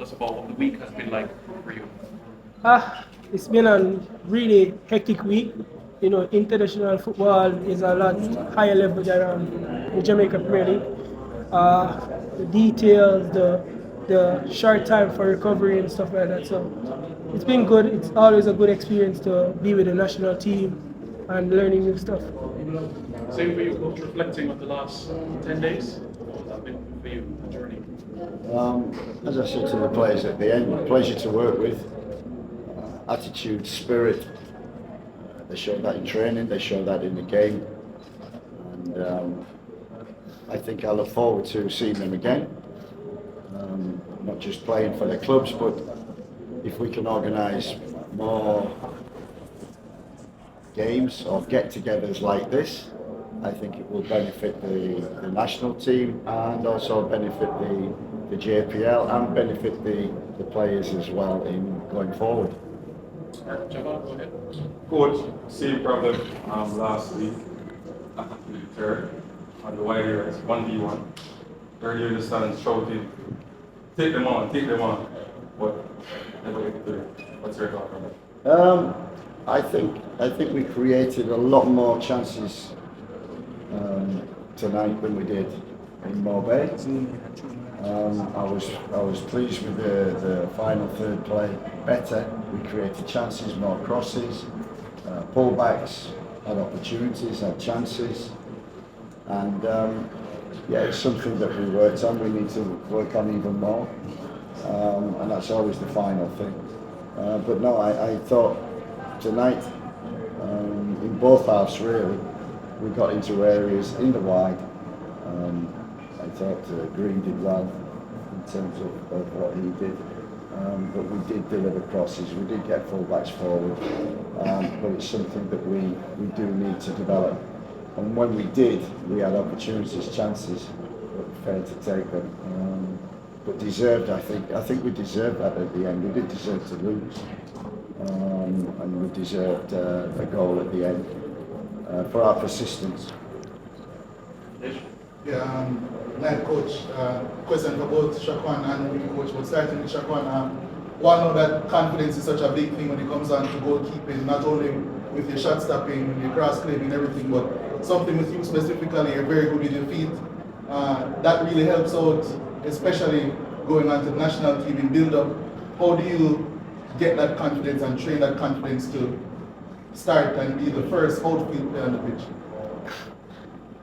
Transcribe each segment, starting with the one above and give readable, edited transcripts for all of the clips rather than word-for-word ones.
us about what the week has been like for you. It's been a really hectic week. You know, international football is a lot higher level than the Jamaica Premier League. The details, the short time for recovery and stuff like that. So it's been good. It's always a good experience to be with the national team and learning new stuff. Same for you, coach, reflecting on the last 10 days. What has that been for you, the journey? As I said to the players at the end, pleasure to work with. Attitude, spirit. They show that in training, they show that in the game. And I think I look forward to seeing them again. Not just playing for their clubs, but if we can organise more games or get-togethers like this, I think it will benefit the national team and also benefit the JPL and benefit the players as well in going forward. Jamal, go ahead. Coach, same problem last week after the third on the wide areas, 1v1. Earlier in the stands shouting, take them on, but never get through. What's your thought on that? I think we created a lot more chances tonight than we did in Mobay. I was pleased with the final third play. Better, we created chances, more crosses, pullbacks, had opportunities, had chances, and yeah, it's something that we worked on. We need to work on even more, and that's always the final thing. But no, I thought tonight, in both halves really, we got into areas in the wide. I thought Green did well in terms of what he did, but we did deliver crosses, we did get fullbacks forward, but it's something that we do need to develop. And when we did, we had opportunities, chances, but failed to take them. But deserved, I think we deserved that at the end. We did deserve to lose, and we deserved a goal at the end for our persistence. Yeah, night coach, question for both Shakwan and the coach, but starting with Shakwan, one know that confidence is such a big thing when it comes down to goalkeeping, not only with your shot stopping, with your cross claiming and everything, but something with you specifically, you're very good with your feet. That really helps out, especially going on to the national team in build-up. How do you get that confidence and train that confidence to start and be the first outfield player on the pitch?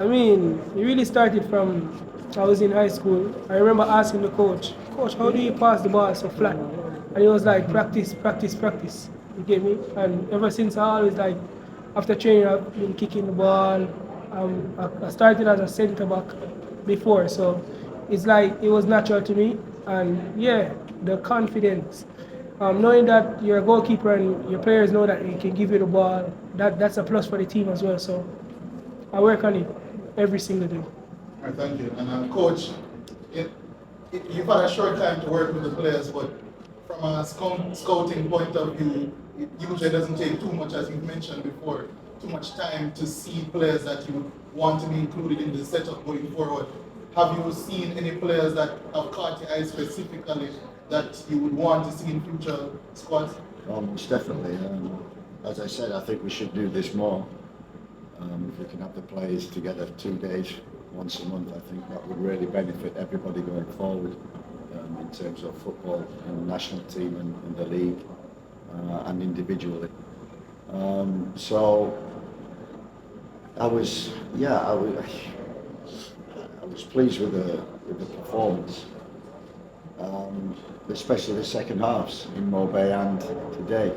I mean, it really started from I was in high school. I remember asking the coach, how do you pass the ball so flat? And he was like, practice, practice, practice. You get me? And ever since I always like, after training, I've been kicking the ball. I started as a centre back before, so it's like it was natural to me. And yeah, the confidence, knowing that you're a goalkeeper and your players know that he can give you the ball, that's a plus for the team as well. So I work on it every single day. All right, thank you. And coach, you've had a short time to work with the players, but from a scouting point of view, it usually doesn't take too much, as you've mentioned before, too much time to see players that you would want to be included in the setup going forward. Have you seen any players that have caught your eye specifically that you would want to see in future squads? Most definitely. As I said, I think we should do this more. If we can have the players together 2 days, once a month, I think that would really benefit everybody going forward in terms of football and the national team and the league and individually. So I was pleased with the performance, especially the second halves in Mobay and today,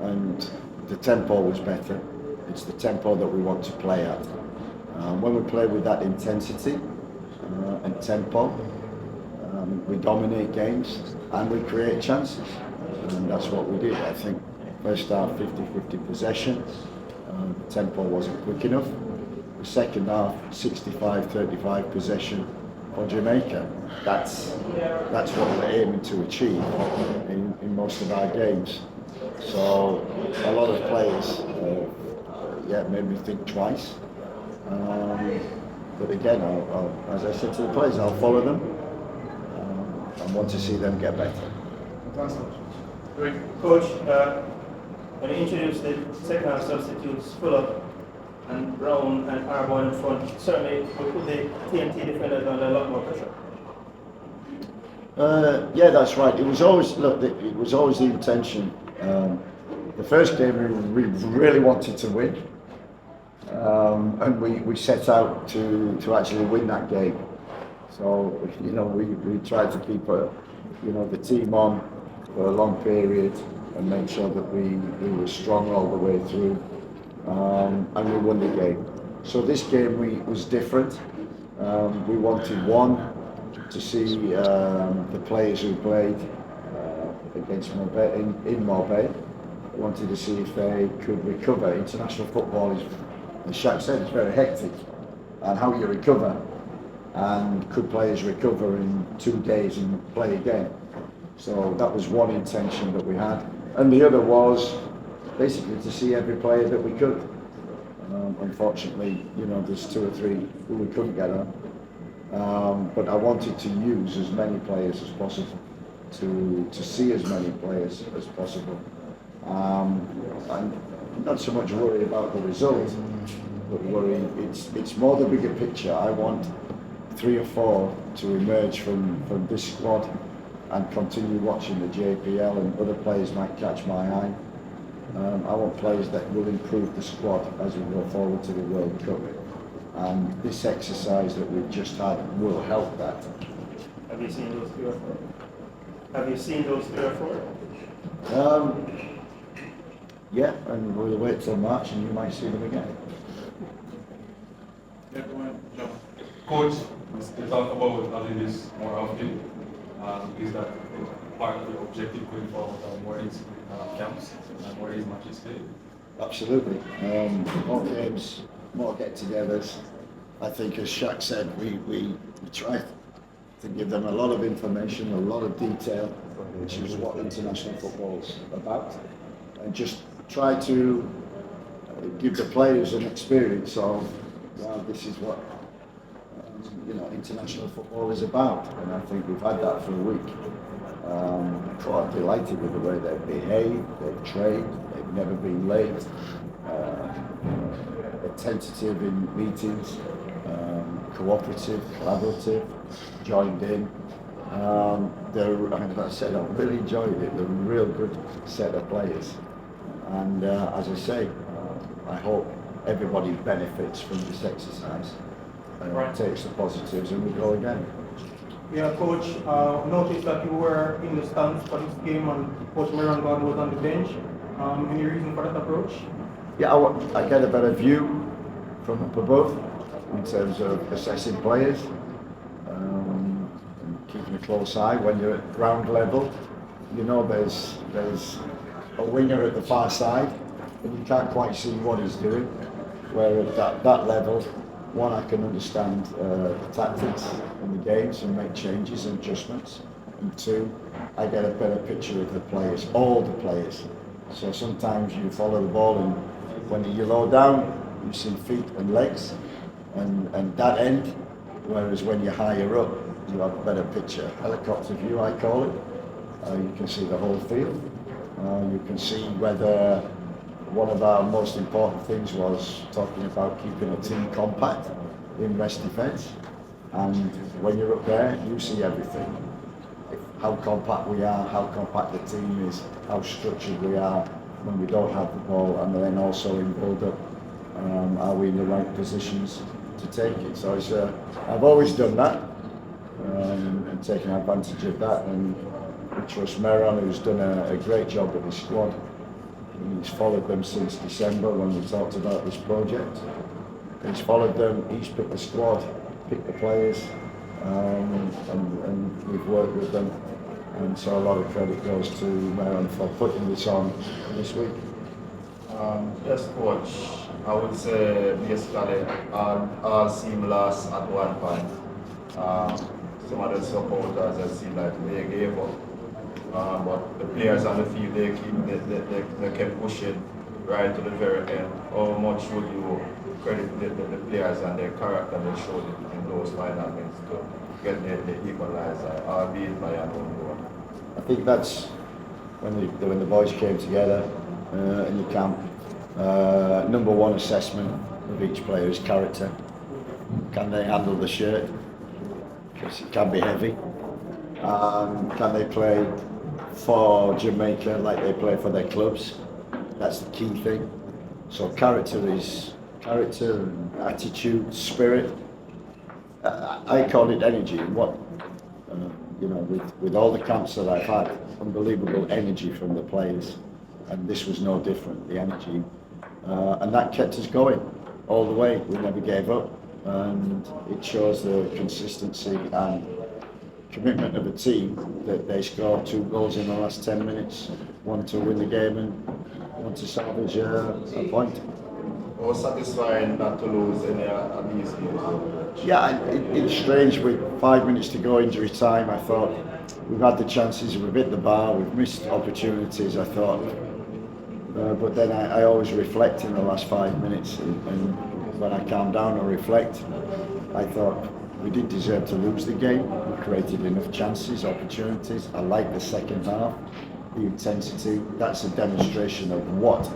and the tempo was better. It's the tempo that we want to play at. When we play with that intensity and tempo, we dominate games and we create chances. And that's what we did. I think first half 50-50 possession, the tempo wasn't quick enough. The second half 65-35 possession for Jamaica. That's what we're aiming to achieve in most of our games. So a lot of players made me think twice. But again, as I said to the players, I'll follow them. I want to see them get better. Thanks, Coach. Great. Coach, when you introduced the second half substitutes, Fuller and Brown and Arbon in front, certainly we put the TNT defenders under a lot more pressure. Yeah, that's right. It was always the intention. The first game we really wanted to win, and we set out to actually win that game. So we tried to keep the team on for a long period and make sure that we were strong all the way through, and we won the game. So this game was different. We wanted to see the players who played against Marbella, in Marbella. We wanted to see if they could recover. International football is, as Shaq said, it's very hectic, and how you recover, and could players recover in 2 days and play again. So that was one intention that we had, and the other was basically to see every player that we could. Unfortunately, there's 2 or 3 who we couldn't get on. But I wanted to use as many players as possible, to see as many players as possible. And not so much worry about the result, but worry, it's more the bigger picture. I want 3 or 4 to emerge from this squad and continue watching the JPL, and other players might catch my eye. I want players that will improve the squad as we go forward to the World Cup. And this exercise that we've just had will help that. Have you seen those 3 or 4? Have you seen those 3 or 4? Yeah, and we'll wait till March and you might see them again. Yeah, go ahead, John. Coach, we talk about having this more often. Is that part of the objective going forward, more these camps and more these matches played? Absolutely. More games, more get-togethers. I think, as Shaq said, we try to give them a lot of information, a lot of detail, which is what international football's about, and just try to give the players an experience of, wow, this is what international football is about. And I think we've had that for a week. Quite delighted with the way they've behaved, they've trained, they've never been late, attentive in meetings, cooperative, collaborative, joined in. As I said, I really enjoyed it. They're a real good set of players. And as I say, I hope everybody benefits from this exercise and takes the positives, and we go again. Yeah, Coach, noticed that you were in the stands for this game and Coach McLAREN was on the bench. Any reason for that approach? Yeah, I get a better view from up above in terms of assessing players, and keeping a close eye. When you're at ground level, there's a winger at the far side and you can't quite see what he's doing. Where at that level, one, I can understand the tactics in the games and make changes and adjustments, and 2, I get a better picture of the players, all the players. So sometimes you follow the ball, and when you're low down, you see feet and legs and that end, whereas when you're higher up, you have a better picture. Helicopter view, I call it. You can see the whole field. You can see whether one of our most important things was talking about keeping a team compact in rest defence. And when you're up there, you see everything. How compact we are, how compact the team is, how structured we are when we don't have the ball, and then also in build-up, are we in the right positions to take it? So I've always done that, and taken advantage of that, and we trust McLAREN, who's done a great job with his squad. He's followed them since December when we talked about this project. He's followed them, he's picked the squad, picked the players, and we've worked with them. And so a lot of credit goes to McLAREN for putting this on this week. Yes, Coach. I would say basically all seamless at one point. Some of the supporters, I see like they gave up. But the players on the field, they kept pushing right to the very end. How much would you credit the players and their character they showed in those final minutes to get the equalizer, albeit by an own goal? I think that's when the boys came together in the camp. Number one assessment of each player's character. Can they handle the shirt? Because it can be heavy. Can they play for Jamaica like they play for their clubs? That's the key thing. So character, attitude, spirit. I call it energy. What with all the camps that I've had, unbelievable energy from the players, and this was no different. The energy, and that kept us going all the way. We never gave up, and it shows the consistency and commitment of a team that they scored 2 goals in the last 10 minutes, one to win the game and one to salvage a point. It was satisfying not to lose any of these games. Yeah, it's strange with 5 minutes to go, injury time. I thought we've had the chances, we've hit the bar, we've missed opportunities. I thought, but then I always reflect in the last 5 minutes, and when I calm down and reflect, I thought we did deserve to lose the game. We created enough chances, opportunities. I like the second half, the intensity. That's a demonstration of what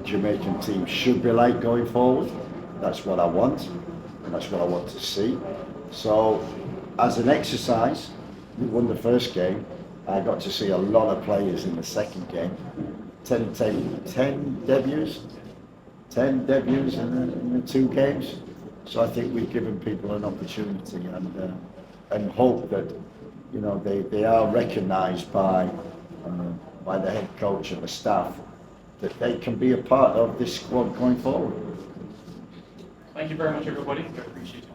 Jamaican team should be like going forward. That's what I want, and that's what I want to see. So, as an exercise, we won the first game. I got to see a lot of players in the second game. 10 debuts in the 2 games. So I think we've given people an opportunity, and hope that they are recognised by the head coach and the staff, that they can be a part of this squad going forward. Thank you very much, everybody. I appreciate it.